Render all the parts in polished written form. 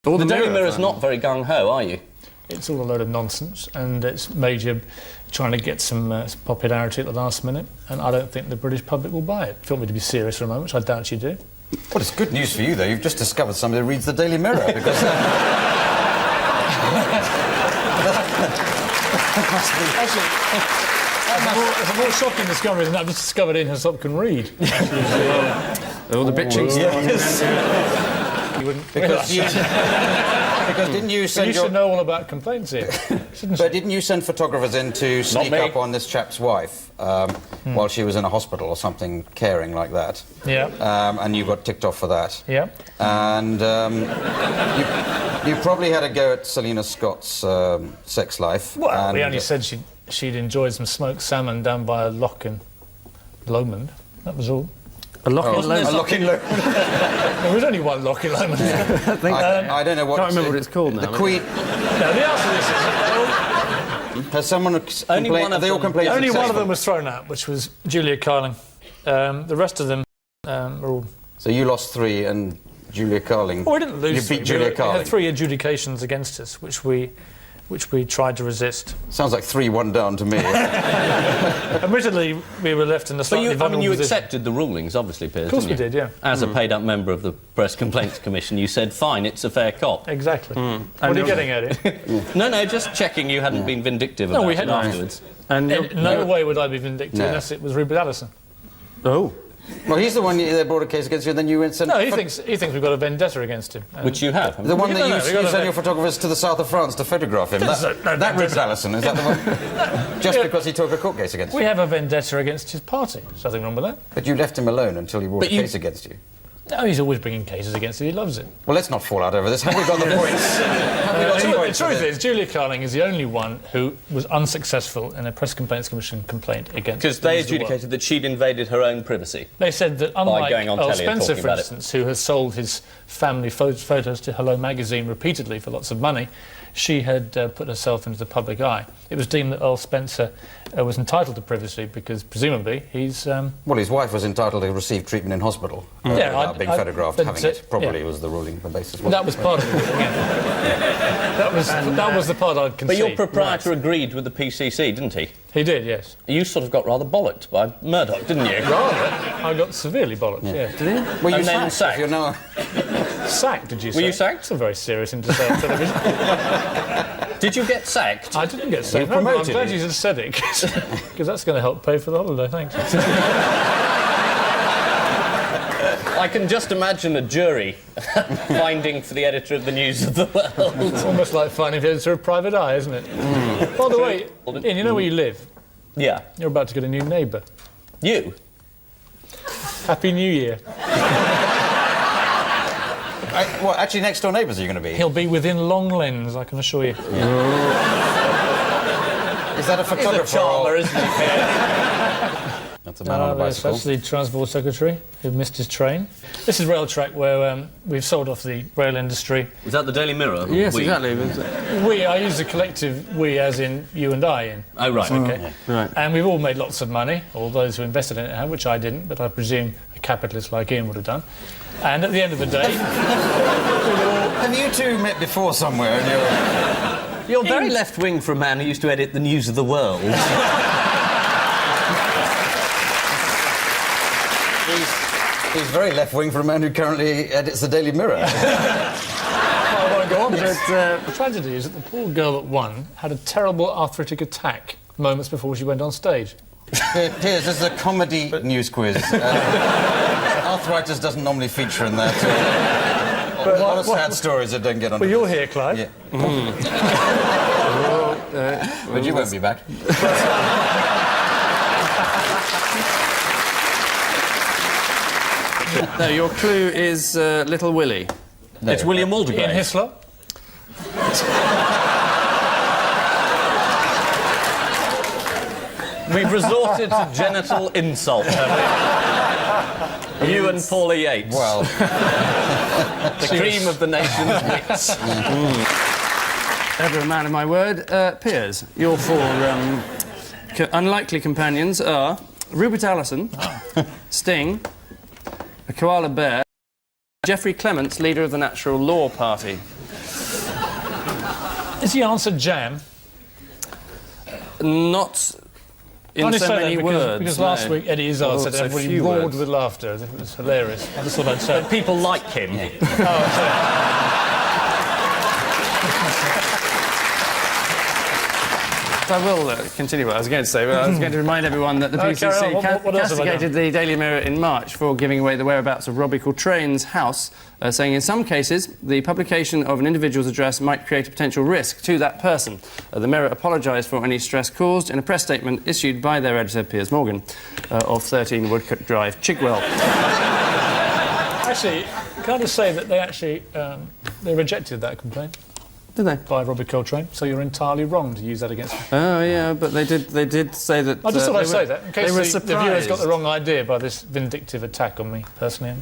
The Daily Mirror's not very gung-ho, are you? It's all a load of nonsense, and it's major trying to get some popularity at the last minute, and I don't think the British public will buy it. If you want me to be serious for a moment, which I doubt you do. Well, it's good news for you, though. You've just discovered somebody who reads the Daily Mirror, because... It's a more shocking discovery than I've just discovered Ian Hyslop can read. All the bitching You wouldn't because didn't you send you should know all about complaints here, shouldn't you? But didn't you send photographers in to sneak up on this chap's wife while she was in a hospital or something, caring like that? Yeah. And you got ticked off for that. Yeah. And you probably had a go at Selina Scott's sex life. Well, we only said she'd enjoyed some smoked salmon down by a loch in Lomond. That was all. A lock in Lomond. A lock in Lomond. There was only one loch in Lomond. I don't know what... I can't remember what it's called now. The Queen... No, the answer to this is... Has someone complained? Have they all complained? Only one of them was thrown out, which was Julia Carling. The rest of them are all... So you lost 3 and Julia Carling... Well, we didn't lose 3. You beat Julia Carling. We had 3 adjudications against us, which we tried to resist. Sounds like 3-1 down to me. Admittedly, we were left in a slightly vulnerable you position. accepted the rulings, obviously, Piers. Of course we did, yeah. As a paid-up member of the Press Complaints Commission, you said, fine, it's a fair cop. Exactly. What are you getting at it? No, just checking you hadn't been vindictive about it afterwards. And In no way would I be vindictive unless it was Rupert Allison. Oh. Well, he's the one that brought a case against you, and then you went... No, he thinks we've got a vendetta against him. Which you have. The one that you sent your photographers to the south of France to photograph him. That Rupert Allison, is that the one? Just because he took a court case against you? We have a vendetta against his party. There's nothing wrong with that. But you left him alone until he brought a case against you. No, he's always bringing cases against it. He loves it. Well, let's not fall out over this. Have we got the points? The truth is, Julia Carling is the only one who was unsuccessful in a Press Complaints Commission complaint against... Because they adjudicated that she'd invaded her own privacy. They said that unlike going on Earl telly and Spencer, talking for about instance, who has sold his family photos to Hello magazine repeatedly for lots of money, she had put herself into the public eye. It was deemed that Earl Spencer was entitled to privacy because, presumably, he's... Well, his wife was entitled to receive treatment in hospital without being photographed having it. Probably was the ruling, the basis. That was part of it, yeah. That was the part I'd concede. But your proprietor agreed with the PCC, didn't he? He did, yes. You sort of got rather bollocked by Murdoch, didn't you? Rather. I got severely bollocked, yeah. Did he? Were you And then sacked? You're now... Sacked, did you say? Were you sacked? That's a very serious thing to say on television. Did you get sacked? I didn't get sacked. You were No, I'm promoted. glad you said it, because that's going to help pay for the holiday, thanks. I can just imagine a jury finding for the editor of the News of the World. It's almost like finding the editor of Private Eye, isn't it? By the way, Ian, you know where you live? Yeah. You're about to get a new neighbour. You? Happy New Year. Well, actually, next-door neighbours are you going to be? He'll be within long lens, I can assure you. Is that a photographer? He's a charmer, isn't he, Piers? That's a man on a bicycle. That's the Transport Secretary who missed his train. This is Rail Track, where we've sold off the rail industry. Was that the Daily Mirror? Yes, exactly. I use the collective we as in you and I, Ian. Oh, right. Okay. Right. And we've all made lots of money, all those who invested in it have, which I didn't, but I presume a capitalist like Ian would have done. And at the end of the day... Have you two met before somewhere? And You're very left-wing for a man who used to edit the News of the World. He's very left-wing for a man who currently edits the Daily Mirror. I won't go on, but the tragedy is that the poor girl that won had a terrible arthritic attack moments before she went on stage. Piers, this is a comedy news quiz. Arthritis doesn't normally feature in that. A lot of sad stories that don't get on. Well, you're here, Clive. Yeah. But you won't be back. No, your clue is Little Willie. No. It's William Ian Aldergrave. Hyslop. We've resorted to genital insult, haven't we? You and Paula Yates. Well, the cream of the nation's wits. Ever a man of my word. Piers, your 4 unlikely companions are Rupert Allison, Sting, a koala bear, Geoffrey Clements, leader of the Natural Law Party. Is the answer jam? Not in Only so say many that words. because last week Eddie Izzard Well, said so everybody few roared words. with laughter. As if it was hilarious. I just thought I'd say it. People like him. I will continue what I was going to say, but I was going to remind everyone that the carry PCC on. What else have I castigated the Daily Mirror in March for giving away the whereabouts of Robbie Coltrane's house, saying in some cases the publication of an individual's address might create a potential risk to that person. The Mirror apologised for any stress caused in a press statement issued by their editor, Piers Morgan, of 13 Woodcote Drive, Chigwell. Actually, can I just say that they actually they rejected that complaint Did they? by Robbie Coltrane, so you're entirely wrong to use that against me. Oh, yeah, but they did say that... I just thought I'd they say were- that, in they case were the viewers got the surprised. wrong idea by this vindictive attack on me, personally.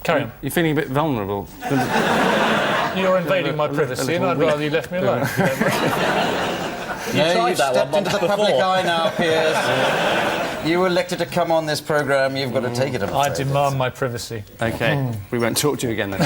Carry on. You're feeling a bit vulnerable. You're invading my privacy, and I'd rather you left me alone. if you don't mind. No, tried you've that stepped one into the once public before. eye now, Piers. You were elected to come on this programme. You've got to take it. I'm I afraid. demand my privacy. OK, we won't talk to you again then.